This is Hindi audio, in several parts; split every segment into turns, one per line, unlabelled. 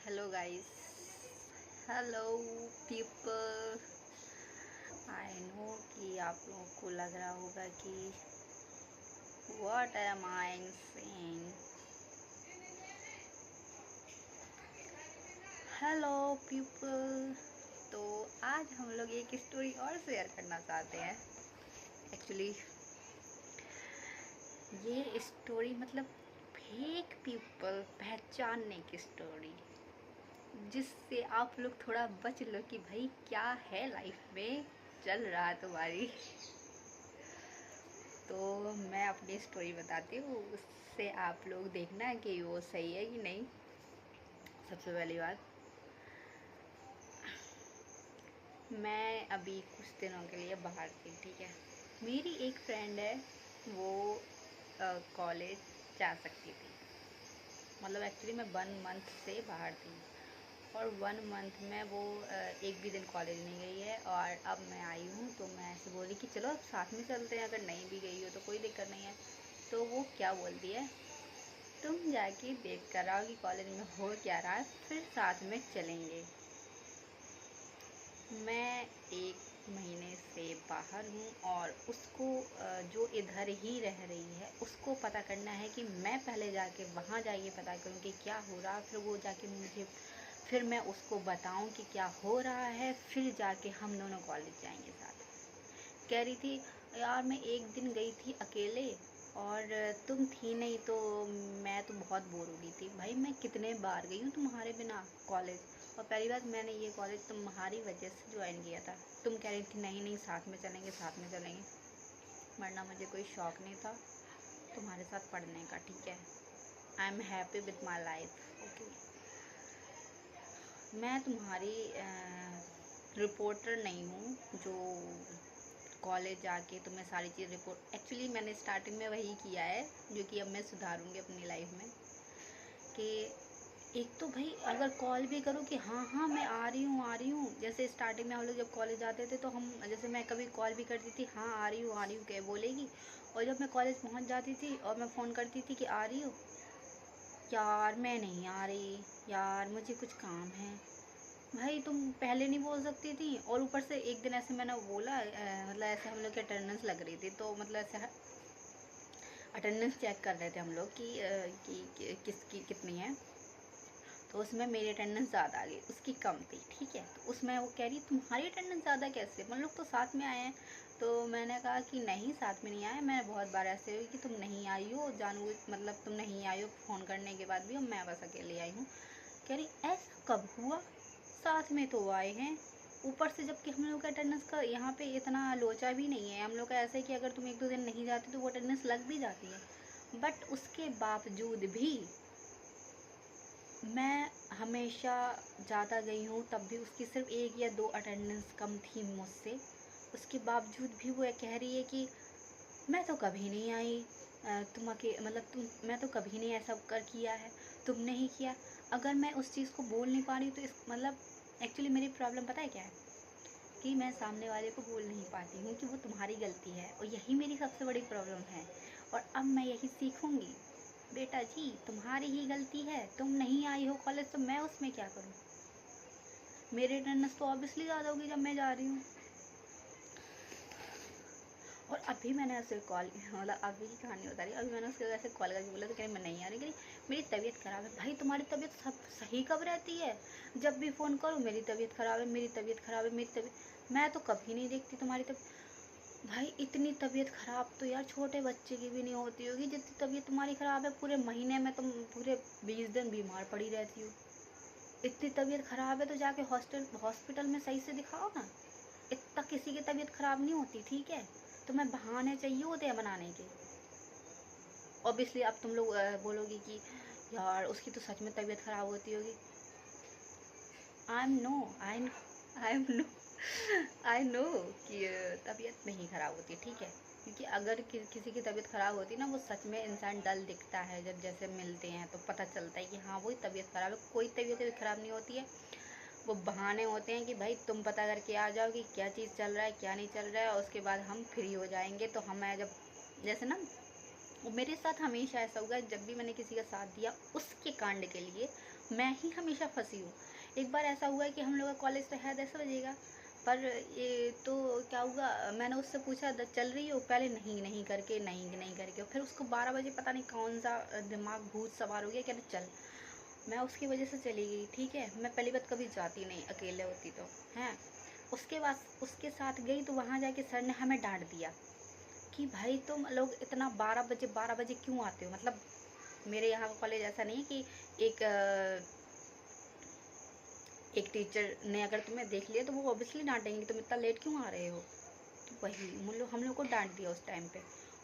Hello guys, hello people. आई नो कि आप लोगों को लग रहा होगा कि what am I saying. Hello people. तो आज हम लोग एक स्टोरी और शेयर करना चाहते हैं। एक्चुअली ये स्टोरी मतलब फेक पीपल पहचानने की स्टोरी, जिससे आप लोग थोड़ा बच लो कि भाई क्या है लाइफ में चल रहा है तुम्हारी। तो मैं अपनी स्टोरी बताती हूँ, उससे आप लोग देखना कि वो सही है कि नहीं। सबसे पहली बात, मैं अभी कुछ दिनों के लिए बाहर थी, ठीक है। मेरी एक फ्रेंड है, वो कॉलेज जा सकती थी। मतलब एक्चुअली मैं 1 मंथ से बाहर थी और 1 मंथ में वो एक भी दिन कॉलेज नहीं गई है। और अब मैं आई हूँ तो मैं ऐसे बोल रही कि चलो अब साथ में चलते हैं, अगर नहीं भी गई हो तो कोई दिक्कत नहीं है। तो वो क्या बोलती है, तुम जाके देख कर आओ कि कॉलेज में हो क्या रहा है, फिर साथ में चलेंगे। मैं 1 महीने से बाहर हूँ और उसको जो इधर ही रह रही है उसको पता करना है कि मैं पहले जाके वहाँ जाके पता करूँ कि क्या हो रहा, फिर वो जाके मुझे, फिर मैं उसको बताऊँ कि क्या हो रहा है, फिर जाके हम दोनों कॉलेज जाएंगे साथ। कह रही थी यार मैं एक दिन गई थी अकेले और तुम थी नहीं, तो मैं तो बहुत बोर हो गई थी। भाई मैं कितने बार गई हूँ तुम्हारे बिना कॉलेज, और पहली बात मैंने ये कॉलेज तुम्हारी वजह से ज्वाइन किया था। तुम कह रही थी नहीं नहीं साथ में चलेंगे साथ में चलेंगे, वरना मुझे कोई शौक नहीं था तुम्हारे साथ पढ़ने का, ठीक है। I am happy with my life, okay. मैं तुम्हारी रिपोर्टर नहीं हूँ जो कॉलेज जाके तुम्हें सारी चीज़ रिपोर्ट। एक्चुअली मैंने स्टार्टिंग में वही किया है जो कि अब मैं सुधारूंगी अपनी लाइफ में। कि एक तो भाई अगर कॉल भी करो कि हाँ हाँ मैं आ रही हूँ आ रही हूँ, जैसे स्टार्टिंग में हम लोग जब कॉलेज जाते थे तो हम, जैसे मैं कभी कॉल भी करती थी हाँ आ रही हूँ क्या बोलेगी, और जब मैं कॉलेज पहुँच जाती थी और मैं फ़ोन करती थी कि आ रही हूँ, यार मैं नहीं आ रही, यार मुझे कुछ काम है। भाई तुम पहले नहीं बोल सकती थी। और ऊपर से एक दिन ऐसे मैंने बोला, मतलब ऐसे हम लोग की अटेंडेंस लग रही थी, तो मतलब ऐसे अटेंडेंस चेक कर रहे थे हम लोग कि किसकी कितनी है। तो उसमें मेरी अटेंडेंस ज़्यादा आ गई, उसकी कम थी, ठीक है। तो उसमें वो कह रही तुम्हारी अटेंडेंस ज़्यादा कैसे, हम लोग तो साथ में आए हैं। तो मैंने कहा कि नहीं साथ में नहीं आए, मैं बहुत बार ऐसे हुई कि तुम नहीं आई हो जानबूझ, मतलब तुम नहीं आई हो फ़ोन करने के बाद भी, और मैं बस अकेले आई हूँ। कह रही ऐसा कब हुआ, साथ में तो आए हैं। ऊपर से जबकि हम लोग का अटेंडेंस का यहाँ पे इतना लोचा भी नहीं है, हम लोग का ऐसा है कि अगर तुम 1-2 दिन नहीं जाती तो वो अटेंडेंस लग भी जाती है। बट उसके बावजूद भी मैं हमेशा ज़्यादा गई हूँ, तब भी उसकी सिर्फ 1 या 2 अटेंडेंस कम थी मुझसे। उसके बावजूद भी वो कह रही है कि मैं तो कभी नहीं आई, मतलब मैं तो कभी नहीं ऐसा कर किया है, तुमने ही किया। अगर मैं उस चीज़ को बोल नहीं पा रही तो इस मतलब, एक्चुअली मेरी प्रॉब्लम पता है क्या है, कि मैं सामने वाले को बोल नहीं पाती हूँ कि वो तुम्हारी गलती है, और यही मेरी सबसे बड़ी प्रॉब्लम है। और अब मैं यही सीखूंगी, बेटा जी तुम्हारी ही गलती है, तुम नहीं आई हो कॉलेज तो मैं उसमें क्या करूँ। मेरी अटेंडेंस तो ऑब्वियसली ज़्यादा होगी जब मैं जा रही हूँ। और अभी मैंने ऐसे कॉल, मतलब अभी की कहानी बता रही, अभी मैंने उसके वैसे कॉल करके बोला तो कह रही मैं नहीं आ रही, कह रही मेरी तबीयत ख़राब है। भाई तुम्हारी तबीयत सब सही कब रहती है, जब भी फ़ोन करो मेरी तबीयत ख़राब है, मेरी तबीयत ख़राब है, मेरी तबीयत, मैं तो कभी नहीं देखती तुम्हारी तबीयत। भाई इतनी तबीयत ख़राब तो यार छोटे बच्चे की भी नहीं होती होगी जितनी तबीयत तुम्हारी ख़राब है। पूरे महीने में तुम पूरे 20 दिन बीमार पड़ी रहती हो। इतनी तबीयत ख़राब है तो जाके हॉस्पिटल में सही से दिखाओ ना। इतना किसी की तबीयत ख़राब नहीं होती, ठीक है। तुम्हें बहाने चाहिए होते हैं बनाने के। ऑब्वियसली अब तुम लोग बोलोगे कि यार उसकी तो सच में तबीयत ख़राब होती होगी। I am no I I am no I know कि तबीयत नहीं ख़राब होती, ठीक है। क्योंकि अगर किसी की तबीयत ख़राब होती ना, वो सच में इंसान डल दिखता है, जब जैसे मिलते हैं तो पता चलता है कि हाँ वही तबीयत ख़राब है। कोई तबीयत ख़राब नहीं होती है, वो बहाने होते हैं कि भाई तुम पता करके आ जाओ कि क्या चीज़ चल रहा है क्या नहीं चल रहा है, और उसके बाद हम फ्री हो जाएंगे। तो हमें जब, जैसे ना, वो मेरे साथ हमेशा ऐसा होगा, जब भी मैंने किसी का साथ दिया उसके कांड के लिए मैं ही हमेशा फंसी हूँ। एक बार ऐसा हुआ कि हम लोग का कॉलेज तो है 10 बजे का, पर ये तो क्या हुआ, मैंने उससे पूछा चल रही हो, पहले नहीं नहीं करके, नहीं नहीं करके, फिर उसको 12 बजे पता नहीं कौन सा दिमाग भूत सवार हो गया, कहते चल। मैं उसकी वजह से चली गई, ठीक है। मैं पहली बात कभी जाती नहीं अकेले होती तो, हैं। उसके बाद उसके साथ गई तो वहाँ जाके सर ने हमें डांट दिया कि भाई तुम लोग इतना 12 बजे क्यों आते हो। मतलब मेरे यहाँ का कॉलेज ऐसा नहीं है कि एक एक टीचर ने अगर तुम्हें देख लिया तो वो ऑब्वियसली डांटेंगे, तुम इतना लेट क्यों आ रहे हो। तो वही हम लोग को डांट दिया उस टाइम पे,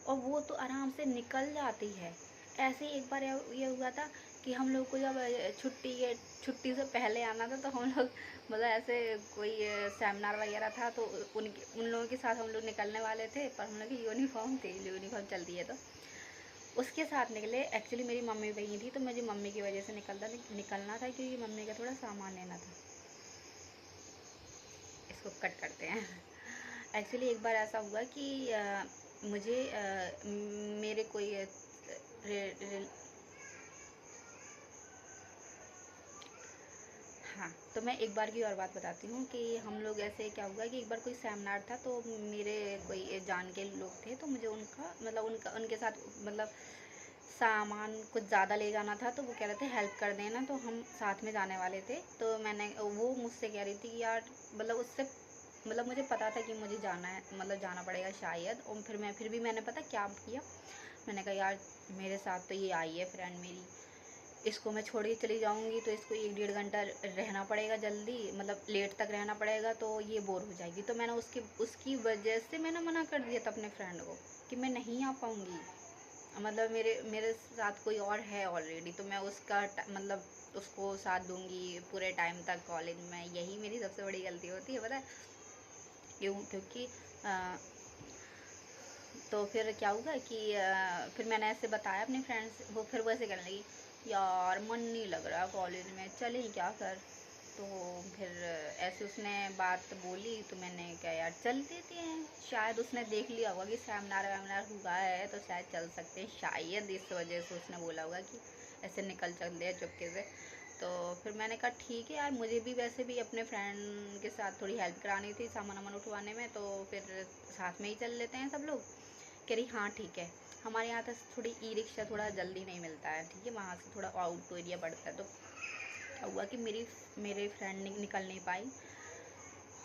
और वो तो आराम से निकल जाती है। ऐसे ही एक बार ये हुआ था कि हम लोग को जब छुट्टी से पहले आना था, तो हम लोग मतलब ऐसे कोई सेमिनार वगैरह था, तो उन लोगों के साथ हम लोग निकलने वाले थे, पर हम लोग की यूनिफॉर्म थी, यूनिफॉर्म चलती है तो उसके साथ निकले। एक्चुअली मेरी मम्मी वहीं थी, तो मुझे मम्मी की वजह से निकलना था, क्योंकि मम्मी का थोड़ा सामान लेना था। इसको कट करते हैं। एक्चुअली एक बार ऐसा हुआ कि मुझे मेरे कोई हाँ, तो मैं एक बार की और बात बताती हूँ कि हम लोग ऐसे क्या हुआ कि एक बार कोई सेमिनार था, तो मेरे कोई जान के लोग थे, तो मुझे उनके साथ मतलब सामान कुछ ज़्यादा ले जाना था, तो वो कह रहे थे हेल्प कर देना, तो हम साथ में जाने वाले थे। तो वो मुझसे कह रही थी कि यार, मतलब मुझे पता था कि मुझे जाना है, मतलब जाना पड़ेगा शायद, और फिर भी मैंने पता क्या किया, मैंने कहा यार मेरे साथ तो ये आई है फ्रेंड मेरी, इसको मैं छोड़ के चली जाऊंगी तो इसको 1-1.5 घंटा रहना पड़ेगा, जल्दी मतलब लेट तक रहना पड़ेगा, तो ये बोर हो जाएगी। तो मैंने उसकी वजह से मैंने मना कर दिया था अपने फ्रेंड को कि मैं नहीं आ पाऊँगी। मतलब मेरे साथ कोई और है ऑलरेडी, तो मैं मतलब उसको साथ दूंगी पूरे टाइम तक कॉलेज में। यही मेरी सबसे बड़ी गलती होती है, पता है क्यों? क्योंकि तो फिर क्या हुआ कि फिर मैंने ऐसे बताया अपने फ्रेंड्स, फिर वो ऐसे कहने लगी यार मन नहीं लग रहा कॉलेज में, चलें क्या कर। तो फिर ऐसे उसने बात बोली, तो मैंने कहा यार चल देते हैं, शायद उसने देख लिया होगा कि सेमिनार वेमिनार हुआ है, तो शायद चल सकते हैं, शायद इस वजह से उसने बोला होगा कि ऐसे निकल चलते हैं चुपके से। तो फिर मैंने कहा ठीक है यार, मुझे भी वैसे भी अपने फ्रेंड के साथ थोड़ी हेल्प करानी थी सामान वामान उठवाने में, तो फिर साथ में ही चल लेते हैं सब लोग। कह रही हाँ ठीक है। हमारे यहाँ तो थोड़ी ई रिक्शा थोड़ा जल्दी नहीं मिलता है, ठीक है, वहाँ से थोड़ा आउट एरिया पड़ता है। तो क्या हुआ कि मेरे फ्रेंड निकल नहीं पाई,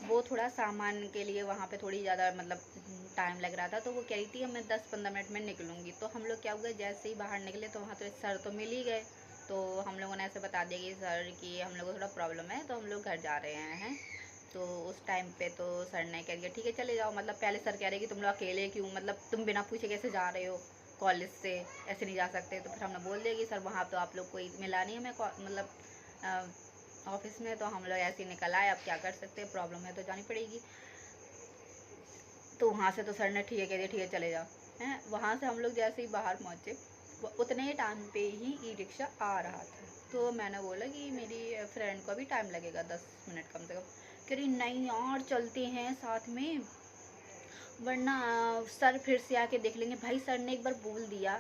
वो थोड़ा सामान के लिए वहाँ पे थोड़ी ज़्यादा मतलब टाइम लग रहा था, तो वो कह रही थी मैं 10-15 मिनट में निकलूँगी। तो हम लोग क्या हुआ, जैसे ही बाहर निकले तो वहाँ तो सर तो मिल ही गए। तो हम लोगों ने ऐसे बता दिया कि सर कि हम लोग को थोड़ा प्रॉब्लम है, तो हम लोग घर जा रहे हैं। तो उस टाइम पे तो सर ने कह दिया ठीक है चले जाओ। मतलब पहले सर कह रहे कि तुम लोग अकेले क्यों, मतलब तुम बिना पूछे कैसे जा रहे हो कॉलेज से, ऐसे नहीं जा सकते। तो फिर हमने बोल दिया कि सर वहाँ तो आप लोग कोई मिला नहीं हमें, मतलब ऑफिस में, तो हम लोग ऐसे ही निकल आए, अब क्या कर सकते हैं, प्रॉब्लम है तो जानी पड़ेगी। तो वहाँ से तो सर ने ठीक है कह दिया, ठीक है चले जाओ हैं। वहाँ से हम लोग जैसे ही बाहर पहुँचे, उतने ही टाइम पे ही ई रिक्शा आ रहा था। तो मैंने बोला कि मेरी फ्रेंड को भी टाइम लगेगा 10 मिनट कम से कम। कह रही नहीं यार चलते हैं साथ में, वरना सर फिर से आके देख लेंगे। भाई सर ने एक बार बोल दिया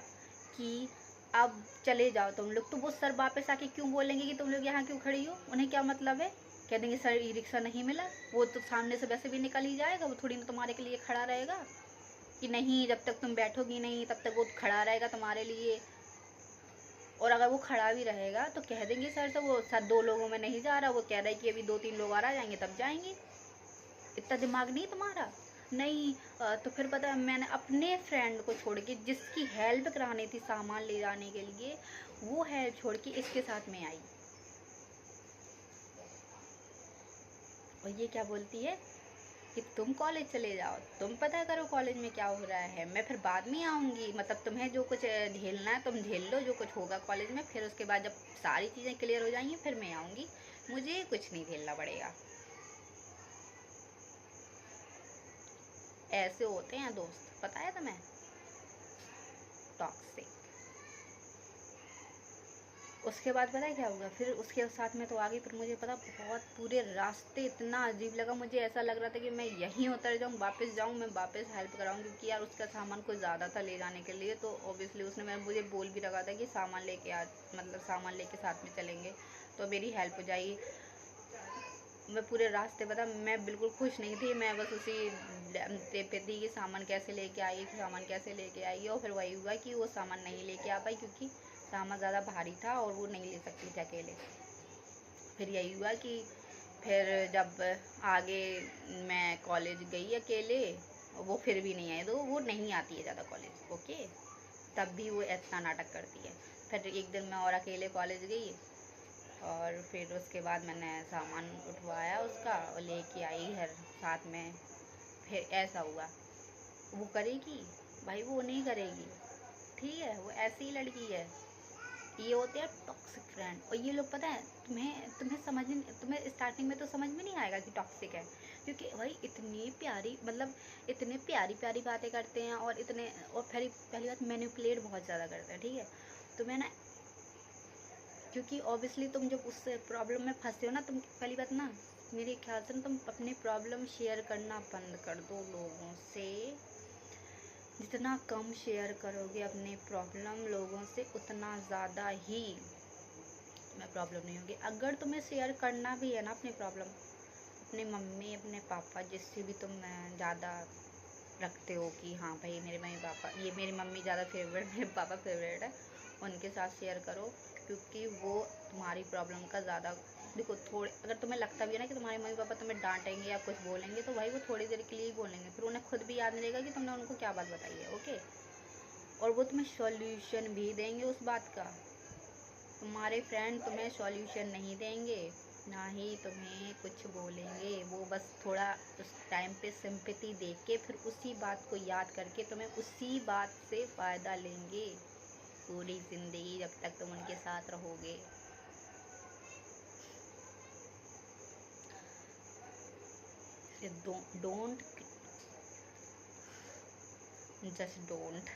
कि अब चले जाओ तुम लोग, तो वो सर वापस आके क्यों बोलेंगे कि तुम लोग यहाँ क्यों खड़ी हो, उन्हें क्या मतलब है। कह देंगे सर ई रिक्शा नहीं मिला, वो तो सामने से वैसे भी निकल ही जाएगा, वो थोड़ी ना तुम्हारे के लिए खड़ा रहेगा कि नहीं जब तक तुम बैठोगी नहीं तब तक वो खड़ा रहेगा तुम्हारे लिए। और अगर वो खड़ा भी रहेगा तो कह देंगे सर से वो सर 2 लोगों में नहीं जा रहा, वो कह रहा है कि अभी 2-3 लोग और आ जाएंगे तब जाएंगे। इतना दिमाग नहीं तुम्हारा। नहीं तो फिर पता है मैंने अपने फ्रेंड को छोड़ के, जिसकी हेल्प करानी थी सामान ले जाने के लिए, वो हेल्प छोड़ के इसके साथ में आई। और ये क्या बोलती है कि तुम कॉलेज चले जाओ, तुम पता करो कॉलेज में क्या हो रहा है, मैं फिर बाद में आऊँगी। मतलब तुम्हें जो कुछ झेलना है तुम झेल लो, जो कुछ होगा कॉलेज में, फिर उसके बाद जब सारी चीज़ें क्लियर हो जाएंगी फिर मैं आऊँगी, मुझे कुछ नहीं झेलना पड़ेगा। ऐसे होते हैं दोस्त, पता है तुम्हें, टॉक्सिक। उसके बाद पता है क्या हुआ, फिर उसके साथ में तो आ गई, फिर मुझे पता बहुत पूरे रास्ते इतना अजीब लगा, मुझे ऐसा लग रहा था कि मैं यहीं उतर जाऊँ, वापस जाऊँ, मैं वापस हेल्प कराऊँ, क्योंकि यार उसका सामान कुछ ज़्यादा था ले जाने के लिए। तो ऑब्वियसली उसने मुझे बोल भी रखा था कि सामान लेके आ, मतलब सामान लेके साथ में चलेंगे। तो मेरी हेल्प हो जाएगी। मैं पूरे रास्ते पता मैं बिल्कुल खुश नहीं थी, मैं बस उसी पे थी कि सामान कैसे लेके आई, और फिर वही हुआ कि वो सामान नहीं लेके आ पाई क्योंकि सामान ज़्यादा भारी था और वो नहीं ले सकती थी अकेले। फिर यही हुआ कि फिर जब आगे मैं कॉलेज गई अकेले, वो फिर भी नहीं आई, तो वो नहीं आती है ज़्यादा कॉलेज, ओके, तब भी वो इतना नाटक करती है। फिर एक दिन मैं और अकेले कॉलेज गई और फिर उसके बाद मैंने सामान उठवाया उसका और लेके आई घर साथ में। फिर ऐसा हुआ, वो करेगी भाई, वो नहीं करेगी, ठीक है, वो ऐसी ही लड़की है। ये होते हैं टॉक्सिक फ्रेंड। और ये लोग पता है तुम्हें स्टार्टिंग में तो समझ में नहीं आएगा कि टॉक्सिक है, क्योंकि भाई इतनी प्यारी, मतलब इतने प्यारी प्यारी बातें करते हैं और इतने, और पहली बात मैनिपुलेट बहुत ज़्यादा करते हैं, ठीक है। तो मैं ना, क्योंकि ऑब्वियसली तुम जब उस प्रॉब्लम में फंसे हो ना, तुम पहली बात ना, मेरे ख्याल से ना तुम अपनी प्रॉब्लम शेयर करना बंद कर दो लोगों से। जितना कम शेयर करोगे अपनी प्रॉब्लम लोगों से, उतना ज़्यादा ही में प्रॉब्लम नहीं होगी। अगर तुम्हें शेयर करना भी है ना अपनी प्रॉब्लम, अपने मम्मी अपने पापा जिससे भी तुम ज़्यादा रखते हो कि हाँ भाई मेरे मम्मी पापा, ये मेरी मम्मी ज़्यादा फेवरेट, मेरे पापा फेवरेट है, उनके साथ शेयर करो, क्योंकि वो तुम्हारी प्रॉब्लम का ज़्यादा, देखो थोड़े, अगर तुम्हें लगता भी है ना कि तुम्हारे मम्मी पापा तुम्हें डांटेंगे या कुछ बोलेंगे, तो भाई वो थोड़ी देर के लिए ही बोलेंगे, फिर उन्हें खुद भी याद नहीं रहेगा कि तुमने उनको क्या बात बताई है, ओके। और वो तुम्हें सॉल्यूशन भी देंगे उस बात का। तुम्हारे फ्रेंड तुम्हें सॉल्यूशन नहीं देंगे, ना ही तुम्हें कुछ बोलेंगे, वो बस थोड़ा उस टाइम पे सिंपैथी दे के फिर उसी बात को याद करके तुम्हें उसी बात से फ़ायदा लेंगे पूरी ज़िंदगी जब तक तुम उनके साथ रहोगे। डोंट, जस्ट डोंट,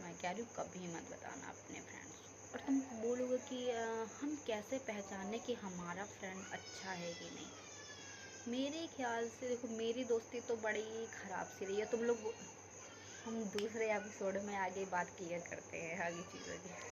मैं कह रही हूँ कभी मत बताना अपने फ्रेंड्स को। और तुम बोलोगे कि हम कैसे पहचाने कि हमारा फ्रेंड अच्छा है कि नहीं। मेरे ख्याल से देखो, मेरी दोस्ती तो बड़ी ख़राब सी रही है, तुम लोग, हम दूसरे एपिसोड में आगे बात क्लियर करते हैं आगे चीज़ों की।